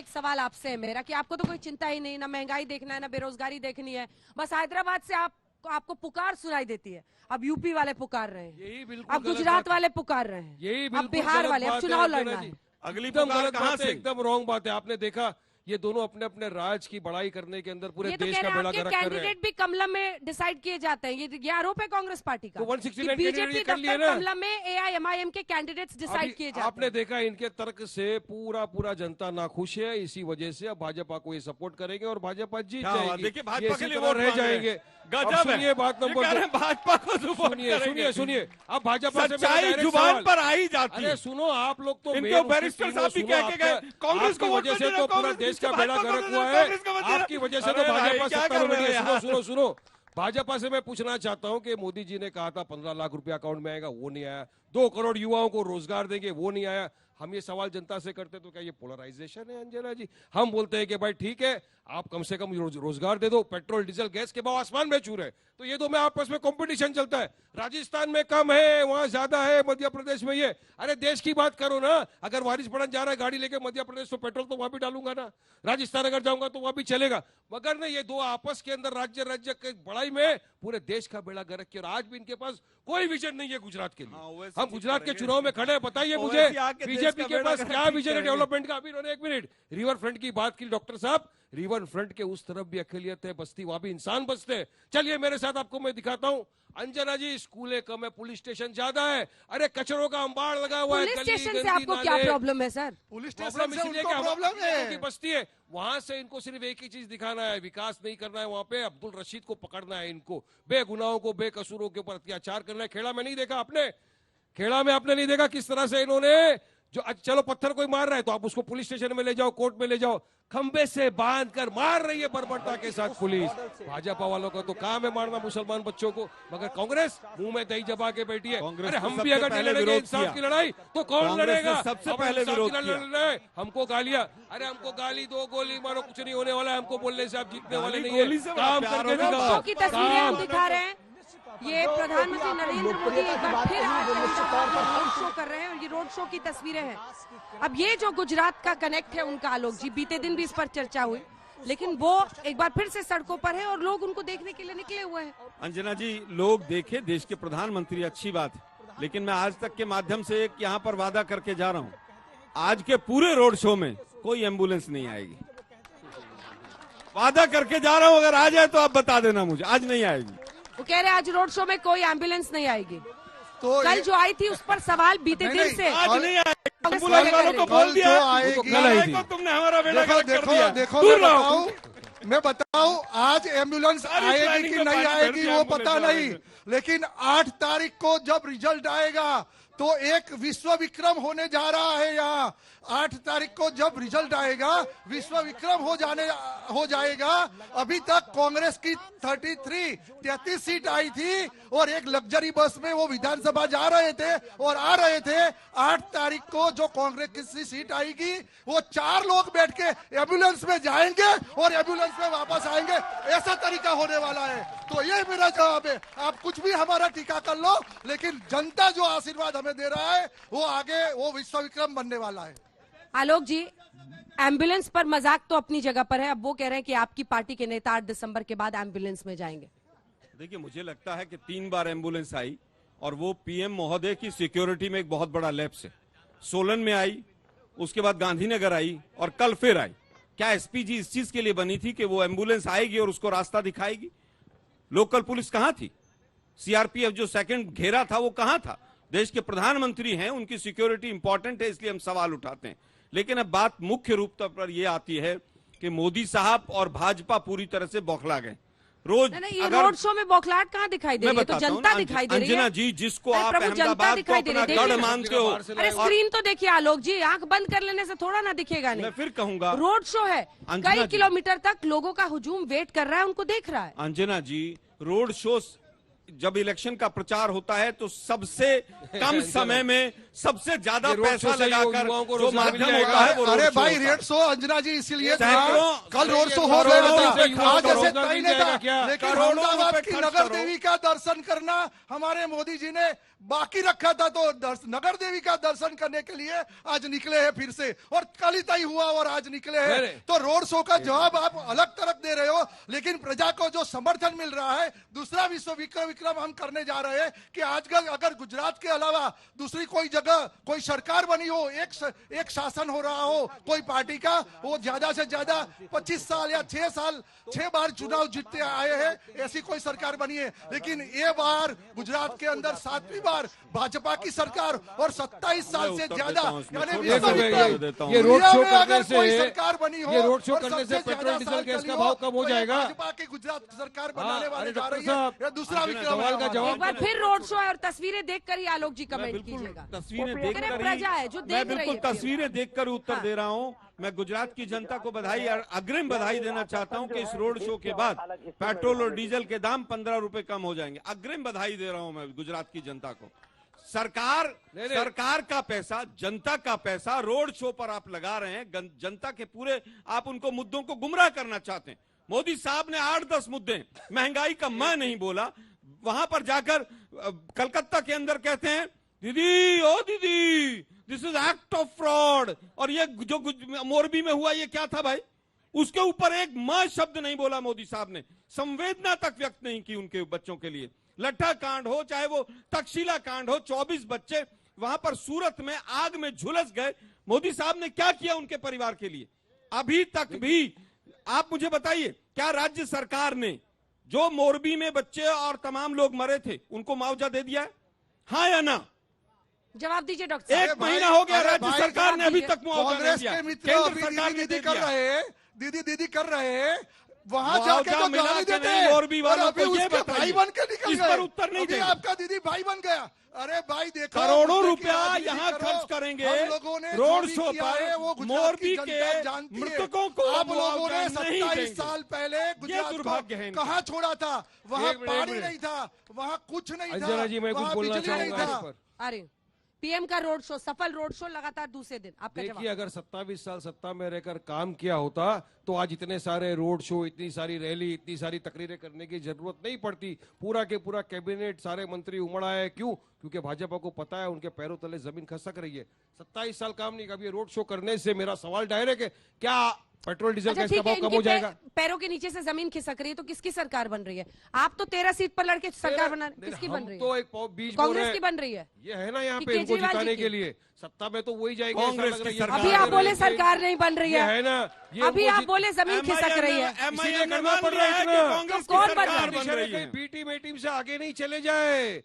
एक सवाल आपसे है मेरा कि आपको तो कोई चिंता ही नहीं, ना महंगाई देखना है, ना बेरोजगारी देखनी है, बस हैदराबाद से आपको पुकार सुनाई देती है। अब यूपी वाले पुकार रहे हैं, यही बिल्कुल अब गुजरात वाले पुकार रहे हैं, यही अब बिल्कुल बिहार वाले, अब चुनाव लड़ना है। अगली एकदम पुकार गलत कहां बात है, से? एकदम रॉन्ग बात है। आपने देखा ये दोनों अपने अपने राज की बड़ाई करने के अंदर पूरे ये तो देश कह का रहे हैं बेड़ा आपके गर्क कर रहे हैं। कैंडिडेट भी कमलम में डिसाइड किए जाते हैं, ये आरोप है कांग्रेस पार्टी का। तो 169 बीजेपी कैंडिडेट कर लिए दफ्तर ना। कमलम में एआईएमआईएम के कैंडिडेट्स डिसाइड किए जाते हैं। आपने देखा इनके तर्क से पूरा जनता नाखुश है, इसी वजह से अब भाजपा को ये सपोर्ट करेंगे और भाजपा जीत क्या बात, जाएगी। देखिए भाजपा ये के इसी लिए तरह वोट रह मांग रहे हैं। जाएंगे। गजब अब है। सुनिए बात ये नंबर कह रहे हैं भाजपा को सपोर्ट सुनिए सुनिए अब भाजपा से मेरा सच्चाई direct जुबान सवाल। पर आई जाती है। अरे सुनो, आप लोग तो इनको मेन बैरिस्टर उसकी साहब भी तीनों कह के गए, सुनो, कांग्रेस को आपकी वोट वजह से मत तो देना, पूरा कांग्रेस देश को का मत बेड़ा देना, गर्क हुआ कांग्रेस को है। मत देना। आपकी वजह से अरे तो भाई, भाजपा क्या सत्ता कर में रहे नहीं हो है। यार? सुनो भाजपा से मैं पूछना चाहता हूं कि मोदी जी ने कहा था 15 लाख रुपया अकाउंट में आएगा, वो नहीं आया। 2 करोड़ युवाओं को रोजगार देंगे, वो नहीं आया। हम ये सवाल जनता से करते तो क्या ये पोलराइजेशन है अंजना जी? हम बोलते हैं कि भाई ठीक है, आप कम से कम रोजगार दे दो। पेट्रोल डीजल गैस के भाव आसमान में छू रहे, तो ये दो में आपस में कंपटीशन चलता है। राजस्थान में कम है, वहां ज्यादा है, मध्य प्रदेश में ये। अरे देश की बात करो ना। अगर वारिस पठान जा रहा है गाड़ी लेके मध्य प्रदेश, तो पेट्रोल तो वहां भी डालूंगा ना। राजस्थान अगर जाऊंगा तो वहां भी चलेगा। मगर नहीं, ये दो आपस के अंदर राज्य के बड़ाई में पूरे देश का बेड़ा गर्क किया। और आज भी इनके पास कोई विजन नहीं है गुजरात के लिए। हम गुजरात के चुनाव में खड़े हैं, बताइए मुझे बीजेपी के पास क्या विजन है डेवलपमेंट का? अभी इन्होंने 1 मिनट रिवर फ्रंट की बात की डॉक्टर साहब। रिवर फ्रंट के उस तरफ भी अकेलियत है, बस्ती, वहां भी इंसान बसते हैं। चलिए मेरे साथ आपको मैं दिखाता हूं। अंजना जी, स्कूलें कम है, पुलिस स्टेशन ज्यादा है। अरे कचरों का अंबाड़ लगा हुआ है। पुलिस स्टेशन से आपको क्या प्रॉब्लम है सर? पुलिस प्रॉब्लम स्टेशन से इसलिए उनको कि प्रॉब्लम है। की बस्ती है, वहां से इनको सिर्फ एक ही चीज दिखाना है, विकास नहीं करना है। वहां पे अब्दुल रशीद को पकड़ना है, इनको बेगुनाहों को, बेकसूरों के ऊपर अत्याचार करना है। खेड़ा में नहीं देखा आपने? खेड़ा में आपने नहीं देखा किस तरह से इन्होंने जो चलो पत्थर कोई मार रहा है तो आप उसको पुलिस स्टेशन में ले जाओ, कोर्ट में ले जाओ। खंबे से बांध कर मार रही है बर्बरता के साथ पुलिस। भाजपा वालों का तो काम है मारना मुसलमान बच्चों को, मगर कांग्रेस मुंह में दही जबा के बैठी है। अरे हम भी अगर नहीं लड़ेंगे इंसाफ की लड़ाई तो कौन लड़ेगा? सबसे पहले विरोध किया। हमको गालियां, अरे हमको गाली दो, गोली मारो, कुछ नहीं होने वाला है। हमको बोलने से आप जीतने वाले नहीं गोली है। से काम प्यार करके होगा। दिखाओ। की तस्वीरें हम दिखा रहे हैं। ये प्रधानमंत्री नरेंद्र मोदी एक बार फिर रोड शो कर रहे हैं और ये रोड शो की तस्वीरें हैं। अब ये जो गुजरात का कनेक्ट है उनका, आलोक जी, बीते दिन भी इस पर चर्चा हुई, लेकिन वो एक बार फिर से सड़कों पर है और लोग उनको देखने के लिए निकले हुए हैं। अंजना जी, लोग देखे देश के प्रधानमंत्री, अच्छी बात है, लेकिन मैं आज तक के माध्यम से एक यहाँ पर वादा करके जा रहा हूँ, आज के पूरे रोड शो में कोई एम्बुलेंस नहीं आएगी। वादा करके जा रहा हूँ, अगर आ जाए तो आप बता देना मुझे। आज नहीं आएगी। वो कह रहे हैं आज रोड शो में कोई एम्बुलेंस नहीं आएगी। तो कल जो आई थी उस पर सवाल बीते दिन से आज नहीं आएगी। कांग्रेस एम्बुलेंस वाले वालों कह को रहे हैं। बोल दिया, जो आएगी, कल आई थी। तुमने हमारा बेड़ा देखो गर्क कर देखो दिया। देखो दूर रहो। मैं बताऊं आज एम्बुलेंस सारी आएगी प्लानिंग कि का नहीं पानी भर आएगी दिया वो पता एम्बुलेंस नहीं, वाले लेकिन 8 तारीख को जब रिजल्ट आएगा तो एक विश्व विक्रम होने जा रहा है। यहाँ 8 तारीख को जब रिजल्ट आएगा विश्व विक्रम हो जाएगा। अभी तक कांग्रेस की 33 सीट आई थी और एक लग्जरी बस में वो विधानसभा जा रहे थे और आ रहे थे। 8 तारीख को जो कांग्रेस की सीट आएगी वो 4 लोग बैठ के एम्बुलेंस में जाएंगे और एम्बुलेंस में वापस आएंगे। ऐसा तरीका होने वाला है। तो ये मेरा जवाब है। आप कुछ भी हमारा टीका कर लो, लेकिन जनता जो आशीर्वाद हमें दे रहा है वो आगे वो विश्व विक्रम बनने वाला है। आलोक जी, एम्बुलेंस पर मजाक तो अपनी जगह पर है। अब वो कह रहे हैं कि आपकी पार्टी के नेता 8 दिसंबर के बाद एम्बुलेंस में जाएंगे। देखिए, मुझे लगता है कि 3 बार एम्बुलेंस आई और वो पीएम महोदय की सिक्योरिटी में एक बहुत बड़ा लैप्स है। सोलन में आई, उसके बाद गांधीनगर आई और कल फिर आई। क्या एसपीजी इस चीज के लिए बनी थी कि वो एम्बुलेंस आएगी और उसको रास्ता दिखाएगी? लोकल पुलिस कहां थी? सीआरपीएफ जो सेकंड घेरा था वो कहां था? देश के प्रधानमंत्री हैं, उनकी सिक्योरिटी इंपॉर्टेंट है, इसलिए हम सवाल उठाते हैं। लेकिन अब बात मुख्य रूप पर यह आती है कि मोदी साहब और भाजपा पूरी तरह से बौखला गए। रोज ये रोड शो में बौखलाहट कहां दिखाई दे रही है? तो जनता दिखाई दे रही है। अंजना जी, जिसको आप प्रभु, जनता अहमदाबाद को दिखाई दे रही अपना है। गढ़ मानते हो, अरे स्क्रीन तो देखिए आलोक जी, आंख बंद कर लेने से थोड़ा ना दिखेगा। मैं नहीं, फिर कहूंगा, रोड शो है, अंजना कई जी, किलोमीटर तक लोगों का हुजूम वेट कर रहा है, उनको देख रहा है। अंजना जी, रोड शो जब इलेक्शन का प्रचार होता है तो सबसे कम समय में सबसे ज्यादा ये रोड पैसा शो से लगाकर युवाओं को जो रोजगार मिल माध्यम जाएगा। होता है वो अरे रोड शो भाई होता है। रेड शो अंजना जी इसीलिए था, सैकड़ों- कल रोड शो हो करोड़ों गया रुपए था, आज युवाओं ऐसे को कहीं मिल नहीं था, जाएगा क्या? लेकिन करोड़ों अहमदाबाद रुपए की खर्च नगर करो। देवी का दर्शन करना हमारे मोदी जी ने बाकी रखा था, तो नगर देवी का दर्शन करने के लिए आज निकले हैं फिर से, और कल ही तय हुआ और आज निकले हैं। तो रोड शो का जवाब आप अलग तरफ दे रहे हो, लेकिन प्रजा को जो समर्थन मिल रहा है, दूसरा विश्व विक्रम हम करने जा रहे हैं कि आजकल अगर गुजरात के अलावा दूसरी कोई जगह कोई सरकार बनी हो, एक शासन हो रहा हो कोई पार्टी का, वो ज्यादा से ज्यादा 25 साल या 6 बार चुनाव जीतते आए हैं, ऐसी कोई सरकार बनी है। लेकिन ये बार गुजरात के अंदर 7वीं बार भाजपा की सरकार, और 27 साल से ज्यादा, यानी ये रोड शो करने अगर से कोई सरकार बनी हो, ये रोड शो और करने से सबसे पेट्रोल ज्यादा डीजल साल गैस चली का हो, भाव कम हो तो ये जाएगा। भाजपा की गुजरात सरकार बनाने वाले अरे जा डॉक्टर रही है, साहब, ये दूसरा विक्रम सवाल का है। जवाब एक बार फिर रोड शो है और तस्वीरें देखकर ही आलोक जी मैं कमेंट बिल्कुल कीजिएगा। तस्वीरें कह रहे देखकर प्रजा है जो मैं देख रही बिल्कुल है। तस्वीरें देखकर उत्तर हाँ। दे रहा हूं। मैं गुजरात की जनता को बधाई और अग्रिम बधाई देना चाहता हूं कि इस रोड शो के बाद पेट्रोल और डीजल के दाम 15 रुपए कम हो जाएंगे। अग्रिम बधाई दे रहा हूं मैं गुजरात की जनता को। सरकार का पैसा, जनता का पैसा रोड शो पर आप लगा रहे हैं, जनता के पूरे आप उनको मुद्दों को गुमराह करना चाहते हैं। मोदी साहब ने 8-10 मुद्दे, महंगाई का मैं नहीं बोला, वहां पर जाकर कलकत्ता के अंदर कहते हैं दीदी ओ दीदी this is act of fraud, और ये जो मोरबी में हुआ ये क्या था भाई, उसके ऊपर एक मां शब्द नहीं बोला मोदी साहब ने, संवेदना तक व्यक्त नहीं की उनके बच्चों के लिए। लट्ठा कांड हो चाहे वो तक्षशिला कांड हो, 24 बच्चे वहां पर सूरत में आग में झुलस गए, मोदी साहब ने क्या किया उनके परिवार के लिए? अभी तक भी आप मुझे बताइए, क्या राज्य सरकार ने जो मोरबी में बच्चे और तमाम लोग मरे थे उनको मुआवजा दे दिया है, हाँ या ना? जवाब दीजिए डॉक्टर साहब। एक महीना हो गया, अरे राज्य भाई, सरकार ने अभी तक मुआवजा नहीं कांग्रेस दिया। के मित्र केंद्र अभी सरकार ने दीदी दे कर दिया। रहे हैं, दीदी कर रहे हैं, वहां मुआवजा जाके तो मिला गाली कि देते नहीं हैं, मोरबी और वालों अभी को ये उसके बताइए। भाई बन के निकल इस गए। पर उत्तर नहीं अभी देंगे। आपका दीदी भाई बन गया। अरे भाई देखो, करोड़ों मुद्दे की रुपया राजनीति यहाँ करो। खर्च करेंगे हम लोगों ने रोड जो भी शो किया है, वो पर, गुजरात मोरबी की जनता के जानती है। मृतकों को आप लोगों ने मुआवजा नहीं 27 देंगे। साल पहले गुजरात दुर्भाग्य है को इनका। कहाँ छोड़ा था? वहाँ एक मिनट, पानी एक मिनट। नहीं था, वहाँ कुछ नहीं था, अंजना जी मैं कुछ वहाँ बोलना बिजली नहीं चाहूंगा इस था। पर। अरे पीएम का रोड शो, सफल रोड शो लगातार दूसरे दिन, आपका देखिए, जवाब। अगर 27 साल सत्ता में रहकर काम किया होता तो आज इतने सारे रोड शो, इतनी सारी रैली, इतनी सारी तकरीरें करने की जरूरत नहीं पड़ती। पूरा के पूरा कैबिनेट, सारे मंत्री उमड़ आए। क्यों? क्योंकि भाजपा को पता है उनके पैरों तले जमीन खसक रही है। 27 साल काम नहीं किया। रोड शो करने से मेरा सवाल डायरेक्ट है, क्या पेट्रोल डीजल अच्छा गैस का ठीक है, भाव कम हो जाएगा? पैरों के नीचे से जमीन खिसक रही है, तो किसकी सरकार बन रही है? आप तो 13 सीट पर लड़के सरकार बना, किसकी बन रही तो है? एक बीच कांग्रेस की बन रही है। ये है ना यहाँ कि पे इनको केजरीवाल जिताने जी की? के लिए। सत्ता में तो वही जाएंगे, ऐसा कांग्रेस लग रहा की है। सरकार अभी आप बोले सरकार नहीं बन रही ये है, है ना, ये अभी उनको आप बोले जमीन खिसक रही है। इसीलिए करना पड़ रहा है इतना। कांग्रेस तो कौन की बन सरकार रहा है? बन रही है। बी टीम से आगे नहीं चले जाए।